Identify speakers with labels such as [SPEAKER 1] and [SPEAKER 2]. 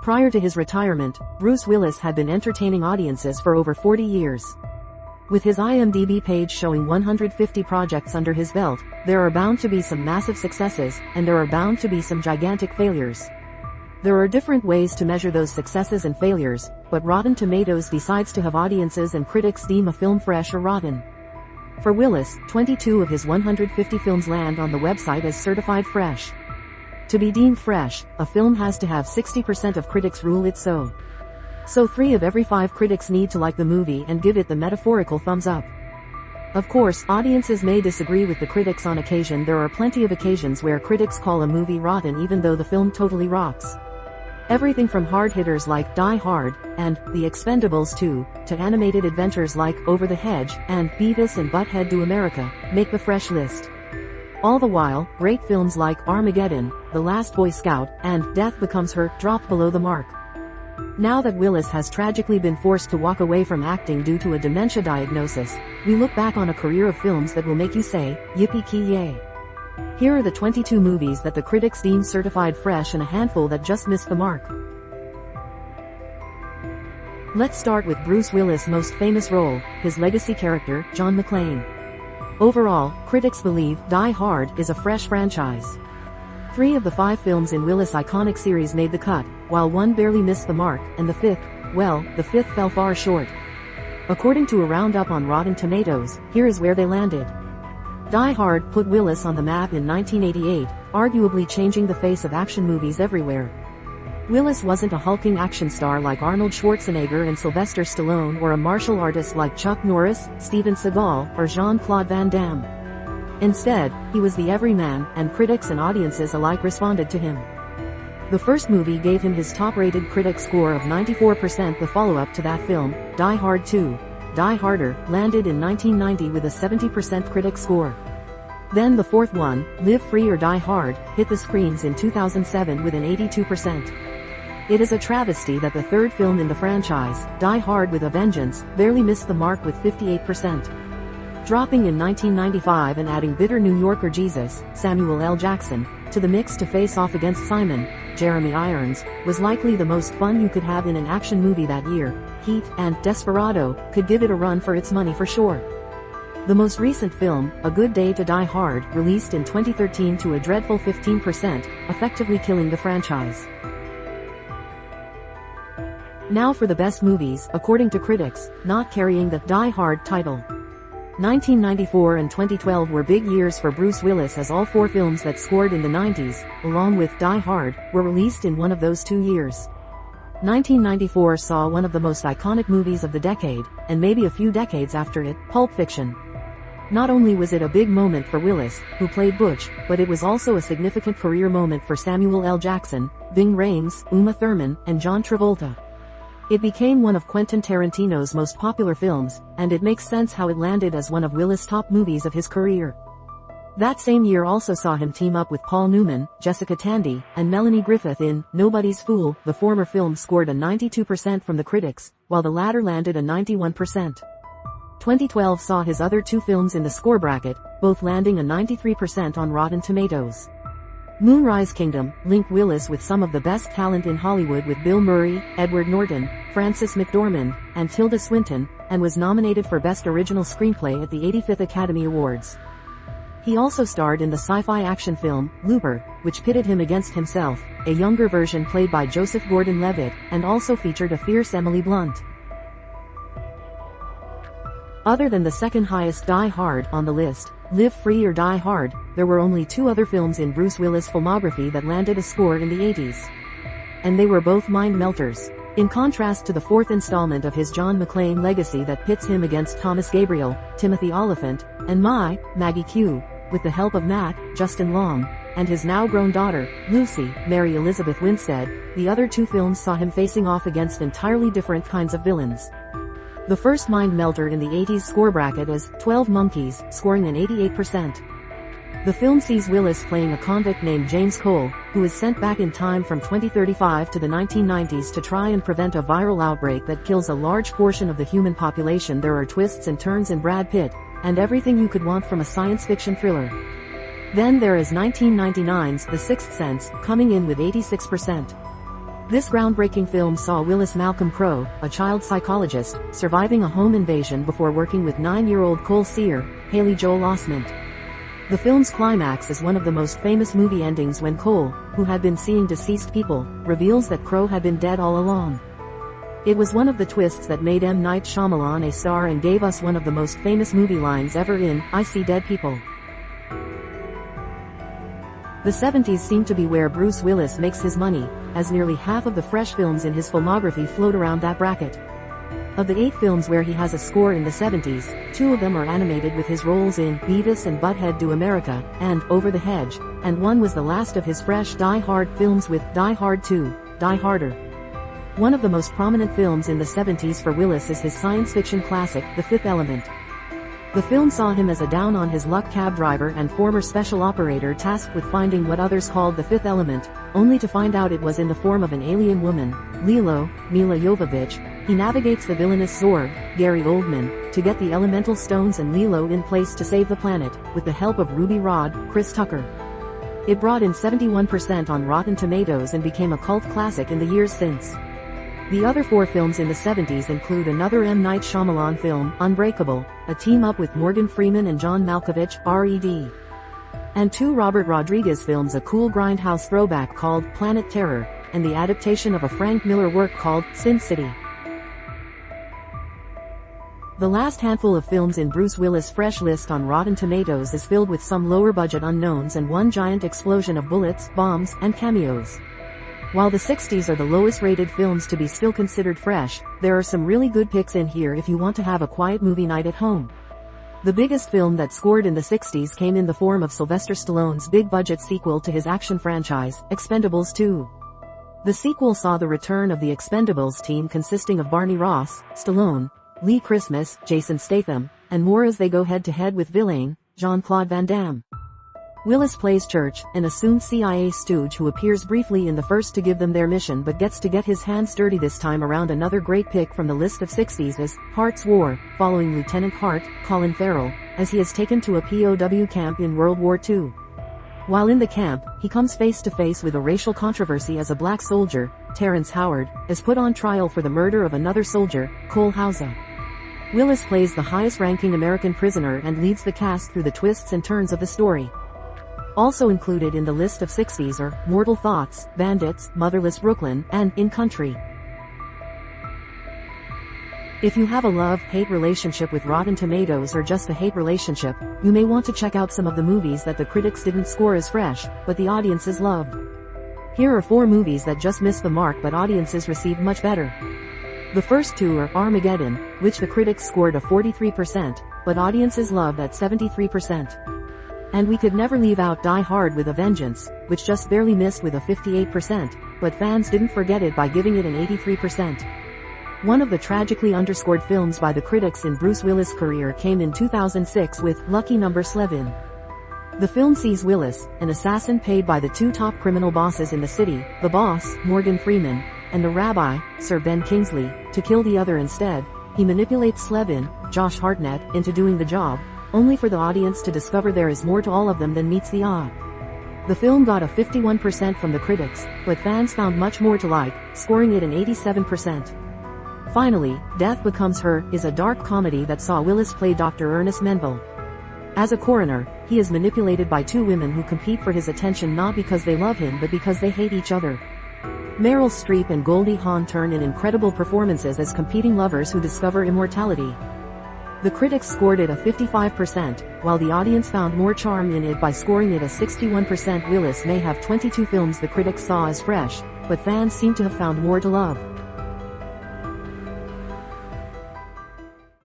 [SPEAKER 1] Prior to his retirement, Bruce Willis had been entertaining audiences for over 40 years. With his IMDb page showing 150 projects under his belt, there are bound to be some massive successes, and there are bound to be some gigantic failures. There are different ways to measure those successes and failures, but Rotten Tomatoes decides to have audiences and critics deem a film fresh or rotten. For Willis, 22 of his 150 films land on the website as certified fresh. To be deemed fresh, a film has to have 60% of critics rule it so. So 3 of every 5 critics need to like the movie and give it the metaphorical thumbs up. Of course, audiences may disagree with the critics on occasion. There are plenty of occasions where critics call a movie rotten even though the film totally rocks. Everything from hard hitters like Die Hard and The Expendables 2, to animated adventures like Over the Hedge and Beavis and Butt-Head Do America make the fresh list. All the while, great films like Armageddon, The Last Boy Scout, and Death Becomes Her drop below the mark. Now that Willis has tragically been forced to walk away from acting due to a dementia diagnosis, we look back on a career of films that will make you say, yippee-ki-yay. Here are the 22 movies that the critics deem certified fresh and a handful that just missed the mark. Let's start with Bruce Willis' most famous role, his legacy character, John McClane. Overall, critics believe Die Hard is a fresh franchise. 3 of the 5 films in Willis' iconic series made the cut, while 1 barely missed the mark, and the 5th fell far short. According to a roundup on Rotten Tomatoes, here is where they landed. Die Hard put Willis on the map in 1988, arguably changing the face of action movies everywhere. Willis wasn't a hulking action star like Arnold Schwarzenegger and Sylvester Stallone, or a martial artist like Chuck Norris, Steven Seagal, or Jean-Claude Van Damme. Instead, he was the everyman, and critics and audiences alike responded to him. The first movie gave him his top-rated critic score of 94%. The follow-up to that film, Die Hard 2, Die Harder, landed in 1990 with a 70% critic score. Then the fourth one, Live Free or Die Hard, hit the screens in 2007 with an 82%. It is a travesty that the third film in the franchise, Die Hard with a Vengeance, barely missed the mark with 58%. Dropping in 1995 and adding bitter New Yorker Jesus, Samuel L. Jackson, to the mix to face off against Simon, Jeremy Irons, was likely the most fun you could have in an action movie that year. Heat and Desperado could give it a run for its money for sure. The most recent film, A Good Day to Die Hard, released in 2013 to a dreadful 15%, effectively killing the franchise. Now for the best movies, according to critics, not carrying the Die Hard title. 1994 and 2012 were big years for Bruce Willis, as all 4 films that scored in the 90s, along with Die Hard, were released in one of those 2 years. 1994 saw one of the most iconic movies of the decade, and maybe a few decades after it, Pulp Fiction. Not only was it a big moment for Willis, who played Butch, but it was also a significant career moment for Samuel L. Jackson, Ving Rhames, Uma Thurman, and John Travolta. It became one of Quentin Tarantino's most popular films, and it makes sense how it landed as one of Willis' top movies of his career. That same year also saw him team up with Paul Newman, Jessica Tandy, and Melanie Griffith in Nobody's Fool. The former film scored a 92% from the critics, while the latter landed a 91%. 2012 saw his other 2 films in the score bracket, both landing a 93% on Rotten Tomatoes. Moonrise Kingdom linked Willis with some of the best talent in Hollywood, with Bill Murray, Edward Norton, Frances McDormand, and Tilda Swinton, and was nominated for Best Original Screenplay at the 85th Academy Awards. He also starred in the sci-fi action film, Looper, which pitted him against himself, a younger version played by Joseph Gordon-Levitt, and also featured a fierce Emily Blunt. Other than the second highest Die Hard on the list, Live Free or Die Hard, there were only 2 other films in Bruce Willis' filmography that landed a score in the 80s. And they were both mind-melters. In contrast to the 4th installment of his John McClane legacy that pits him against Thomas Gabriel, Timothy Olyphant, and Maggie Q, with the help of Matt, Justin Long, and his now-grown daughter, Lucy, Mary Elizabeth Winstead, the other 2 films saw him facing off against entirely different kinds of villains. The first mind-melter in the 80s score bracket is 12 Monkeys, scoring an 88%. The film sees Willis playing a convict named James Cole, who is sent back in time from 2035 to the 1990s to try and prevent a viral outbreak that kills a large portion of the human population. There are twists and turns in Brad Pitt, and everything you could want from a science fiction thriller. Then there is 1999's The Sixth Sense, coming in with 86%. This groundbreaking film saw Willis Malcolm Crowe, a child psychologist, surviving a home invasion before working with 9-year-old Cole Sear, Haley Joel Osment. The film's climax is one of the most famous movie endings when Cole, who had been seeing deceased people, reveals that Crowe had been dead all along. It was one of the twists that made M. Night Shyamalan a star and gave us one of the most famous movie lines ever in I See Dead People. The 70s seem to be where Bruce Willis makes his money, as nearly half of the fresh films in his filmography float around that bracket. Of the 8 films where he has a score in the 70s, 2 of them are animated with his roles in Beavis and Butt-Head Do America and Over the Hedge, and one was the last of his fresh Die Hard films with Die Hard 2, Die Harder. One of the most prominent films in the 70s for Willis is his science fiction classic, The Fifth Element. The film saw him as a down-on-his-luck cab driver and former special operator tasked with finding what others called the fifth element, only to find out it was in the form of an alien woman, Mila Jovovich. He navigates the villainous Zorg, Gary Oldman, to get the elemental stones and Lilo in place to save the planet, with the help of Ruby Rhod, Chris Tucker. It brought in 71% on Rotten Tomatoes and became a cult classic in the years since. The other 4 films in the 70s include another M. Night Shyamalan film, Unbreakable, a team-up with Morgan Freeman and John Malkovich, R.E.D. and 2 Robert Rodriguez films, a cool grindhouse throwback called Planet Terror, and the adaptation of a Frank Miller work called Sin City. The last handful of films in Bruce Willis' fresh list on Rotten Tomatoes is filled with some lower-budget unknowns and one giant explosion of bullets, bombs, and cameos. While the 60s are the lowest-rated films to be still considered fresh, there are some really good picks in here if you want to have a quiet movie night at home. The biggest film that scored in the 60s came in the form of Sylvester Stallone's big-budget sequel to his action franchise, Expendables 2. The sequel saw the return of the Expendables team consisting of Barney Ross, Stallone, Lee Christmas, Jason Statham, and more as they go head-to-head with villain, Jean-Claude Van Damme. Willis plays Church, an assumed CIA stooge who appears briefly in the first to give them their mission but gets to get his hands dirty this time around. Another great pick from the list of 60s is Hart's War, following Lieutenant Hart, Colin Farrell, as he is taken to a POW camp in World War II. While in the camp, he comes face to face with a racial controversy as a black soldier, Terrence Howard, is put on trial for the murder of another soldier, Cole Hauser. Willis plays the highest-ranking American prisoner and leads the cast through the twists and turns of the story. Also included in the list of 60s are Mortal Thoughts, Bandits, Motherless Brooklyn, and In Country. If you have a love-hate relationship with Rotten Tomatoes or just a hate relationship, you may want to check out some of the movies that the critics didn't score as fresh, but the audiences loved. Here are 4 movies that just missed the mark but audiences received much better. The first 2 are Armageddon, which the critics scored a 43%, but audiences loved at 73%. And we could never leave out Die Hard with a Vengeance, which just barely missed with a 58%, but fans didn't forget it by giving it an 83%. One of the tragically underscored films by the critics in Bruce Willis' career came in 2006 with Lucky Number 11. The film sees Willis, an assassin paid by the 2 top criminal bosses in the city, the boss, Morgan Freeman, and the rabbi, Sir Ben Kingsley, to kill the other instead. He manipulates Slevin, Josh Hartnett, into doing the job, only for the audience to discover there is more to all of them than meets the eye. The film got a 51% from the critics, but fans found much more to like, scoring it an 87%. Finally, Death Becomes Her is a dark comedy that saw Willis play Dr. Ernest Menville. As a coroner, he is manipulated by 2 women who compete for his attention not because they love him but because they hate each other. Meryl Streep and Goldie Hawn turn in incredible performances as competing lovers who discover immortality. The critics scored it a 55%, while the audience found more charm in it by scoring it a 61%. Willis may have 22 films the critics saw as fresh, but fans seem to have found more to love.